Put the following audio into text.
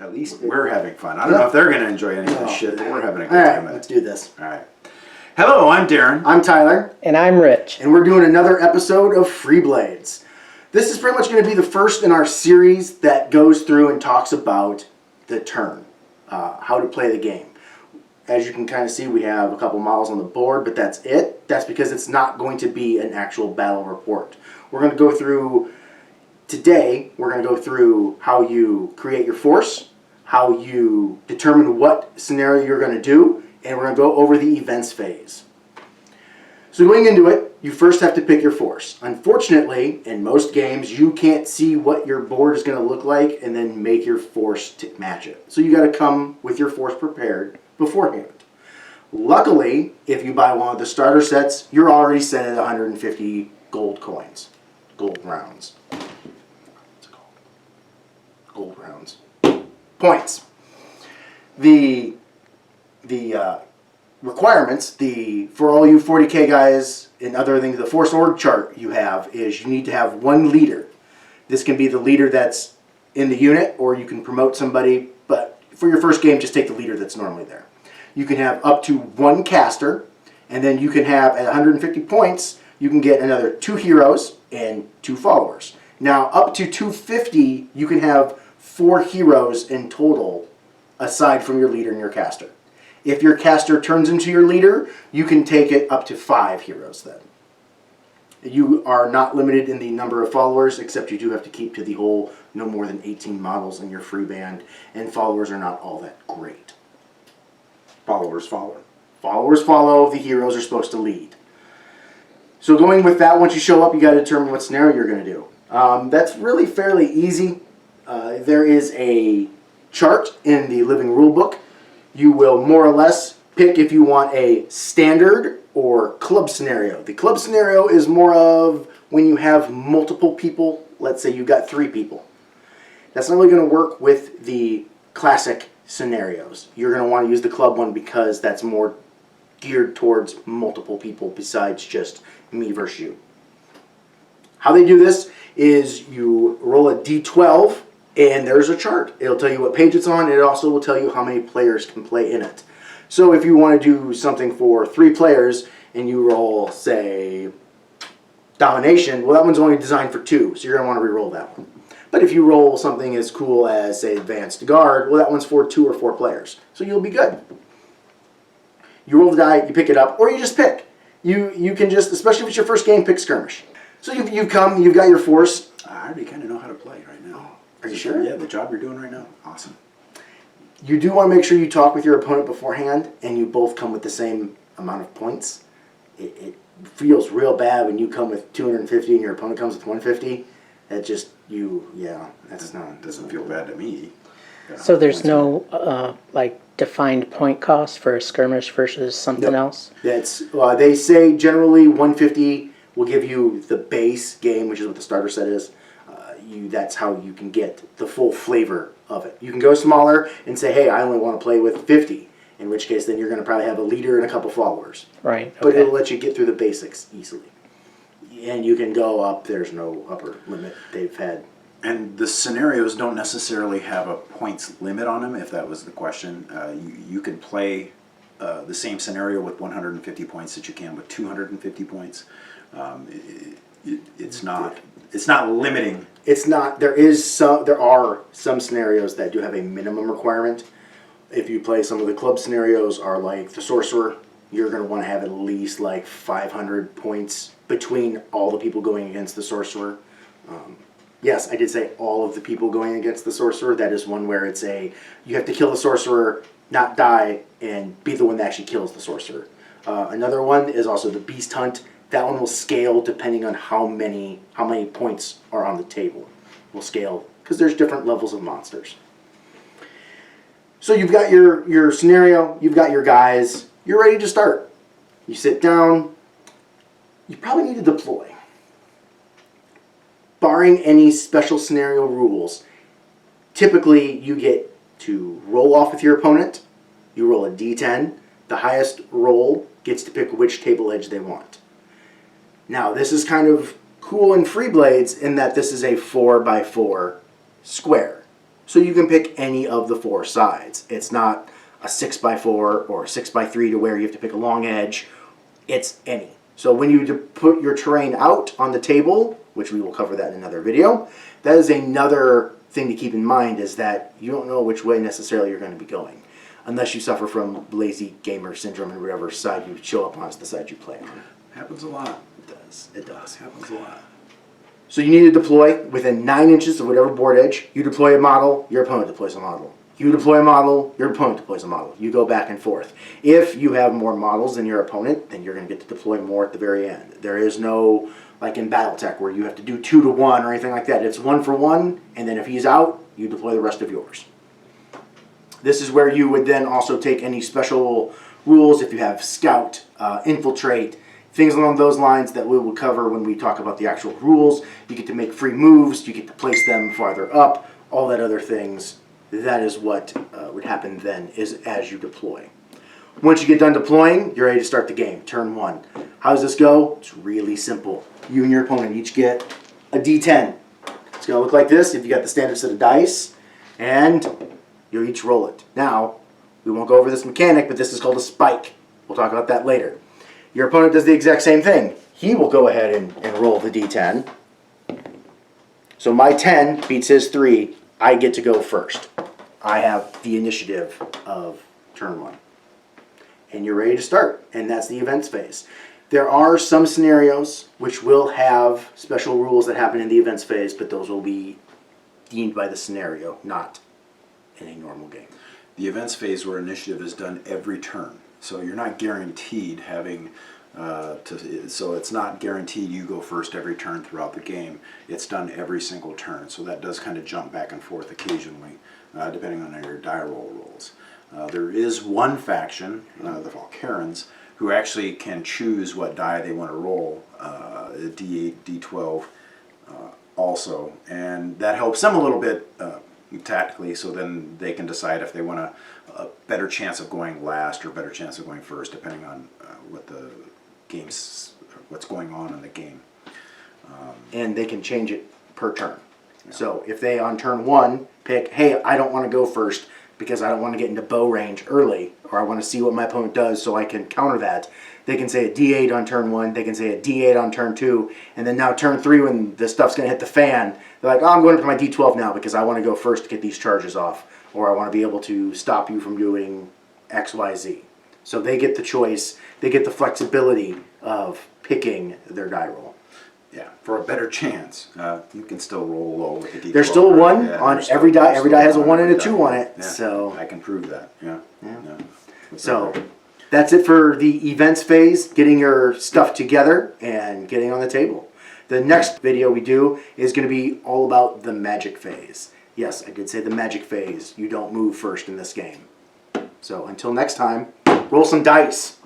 At least we're having fun. I don't know if they're going to enjoy any of this shit, but we're having a good time. Let's do this. All right. Hello, I'm Daren. I'm Tyler. And I'm Rich. And we're doing another episode of Freeblades. This is pretty much going to be the first in our series that goes through and talks about the turn, how to play the game. As you can kind of see, we have a couple models on the board, but that's it. That's because it's not going to be an actual battle report. We're going to go through, today, we're going to go through how you create your force, how you determine what scenario you're going to do, and we're going to go over the events phase. So going into it, you first have to pick your force. Unfortunately, in most games, you can't see what your board is going to look like and then make your force to match it. So you got to come with your force prepared beforehand. Luckily, if you buy one of the starter sets, you're already set at 150 gold coins. Gold rounds. What's it called? Gold rounds. Points. The requirements, for all you 40k guys and other things, the force org chart you have is you need to have one leader. This can be the leader that's in the unit, or you can promote somebody, but for your first game, just take the leader that's normally there. You can have up to one caster, and then you can have, at 150 points, you can get another 2 heroes and 2 followers. Now, up to 250, you can have 4 heroes in total, aside from your leader and your caster. If your caster turns into your leader, you can take it up to 5 heroes then. You are not limited in the number of followers, except you do have to keep to the whole no more than 18 models in your Freeband, and followers are not all that great. Followers follow. Followers follow, the heroes are supposed to lead. So going with that, once you show up, you got to determine what scenario you're going to do. That's really fairly easy. There is a chart in the Living Rulebook. You will more or less pick if you want a standard or club scenario. The club scenario is more of when you have multiple people. Let's say you've got 3 people. That's not really going to work with the classic scenarios. You're going to want to use the club one because that's more geared towards multiple people besides just me versus you. How they do this is you roll a d12 and there's a chart. It'll tell you what page it's on. It also will tell you how many players can play in it. So if you want to do something for 3 players and you roll, say, domination, well, that one's only designed for 2, so you're going to want to re-roll that one. But if you roll something as cool as, say, advanced guard, well, that one's for 2 or 4 players. So you'll be good. You roll the die, you pick it up, or you just pick. You can just, especially if it's your first game, pick skirmish. So you've come, you've got your force. I already kind of know how to play right now. Are you sure? Yeah, the job you're doing right now. Awesome. You do want to make sure you talk with your opponent beforehand, and you both come with the same amount of points. It feels real bad when you come with 250 and your opponent comes with 150. That just, that's not... Doesn't feel bad to me. So there's no like defined point cost for a skirmish versus something else? That's they say generally 150 will give you the base game, which is what the starter set is. That's how you can get the full flavor of it. You can go smaller and say, hey, I only want to play with 50, in which case then you're going to probably have a leader and a couple followers. Right. Okay. But it'll let you get through the basics easily. And you can go up. There's no upper limit they've had. And the scenarios don't necessarily have a points limit on them, if that was the question. You can play the same scenario with 150 points that you can with 250 points. It's not limiting. It's not. There are some scenarios that do have a minimum requirement. If you play some of the club scenarios, are like the sorcerer, you're going to want to have at least like 500 points between all the people going against the sorcerer. Yes, I did say all of the people going against the sorcerer. That is one where it's you have to kill the sorcerer, not die, and be the one that actually kills the sorcerer. Another one is also the beast hunt. That one will scale depending on how many points are on the table. Will scale because there's different levels of monsters. So you've got your scenario, you've got your guys, you're ready to start. You sit down. You probably need to deploy. Barring any special scenario rules, typically you get to roll off with your opponent. You roll a d10. The highest roll gets to pick which table edge they want. Now, this is kind of cool in Freeblades in that this is a 4x4 square. So you can pick any of the 4 sides. It's not a 6x4 or a 6x3 to where you have to pick a long edge. It's any. So when you put your terrain out on the table, which we will cover that in another video, that is another thing to keep in mind, is that you don't know which way necessarily you're going to be going, unless you suffer from lazy gamer syndrome and whatever side you show up on is the side you play on. Happens a lot. It does. It does. Happens a lot. So you need to deploy within 9 inches of whatever board edge. You deploy a model, your opponent deploys a model. You deploy a model, your opponent deploys a model. You go back and forth. If you have more models than your opponent, then you're going to get to deploy more at the very end. There is no, like in Battletech, where you have to do 2 to 1 or anything like that. It's 1 for 1, and then if he's out, you deploy the rest of yours. This is where you would then also take any special rules if you have scout, infiltrate, things along those lines that we will cover when we talk about the actual rules. You get to make free moves, you get to place them farther up, all that other things. That is what would happen then, is as you deploy. Once you get done deploying, you're ready to start the game. Turn 1. How does this go? It's really simple. You and your opponent each get a D10. It's going to look like this if you got the standard set of dice, and you each roll it. Now, we won't go over this mechanic, but this is called a spike. We'll talk about that later. Your opponent does the exact same thing. He will go ahead and roll the D10. So my 10 beats his 3. I get to go first. I have the initiative of turn 1. And you're ready to start. And that's the events phase. There are some scenarios which will have special rules that happen in the events phase, but those will be deemed by the scenario, not in a normal game. The events phase where initiative is done every turn. So you're not guaranteed having so it's not guaranteed you go first every turn throughout the game. It's done every single turn. So that does kind of jump back and forth occasionally, depending on your die roll rolls. There is one faction, the Valkyrans, who actually can choose what die they want to roll, D8, D12 also, and that helps them a little bit tactically, so then they can decide if they want a better chance of going last or better chance of going first, depending on what's going on in the game. And they can change it per turn. Yeah. So if they on turn 1 pick, hey, I don't want to go first because I don't want to get into bow range early, or I want to see what my opponent does so I can counter that, they can say a D8 on turn 1, they can say a D8 on turn 2, and then now turn 3 when the stuff's going to hit the fan, they're like, oh, I'm going up to my D12 now because I want to go first to get these charges off, or I want to be able to stop you from doing X, Y, Z. So they get the choice, they get the flexibility of picking their die roll. Yeah, for a better chance. You can still roll low with the D12. There's still a 1 Yeah, on there's every still- die. there's Every still die has a one 1 and a every 2 die. on it. Yeah, So I can prove that. Yeah. So that's it for the events phase, getting your stuff together and getting on the table. The next video we do is going to be all about the magic phase. Yes, I did say the magic phase. You don't move first in this game. So until next time, roll some dice.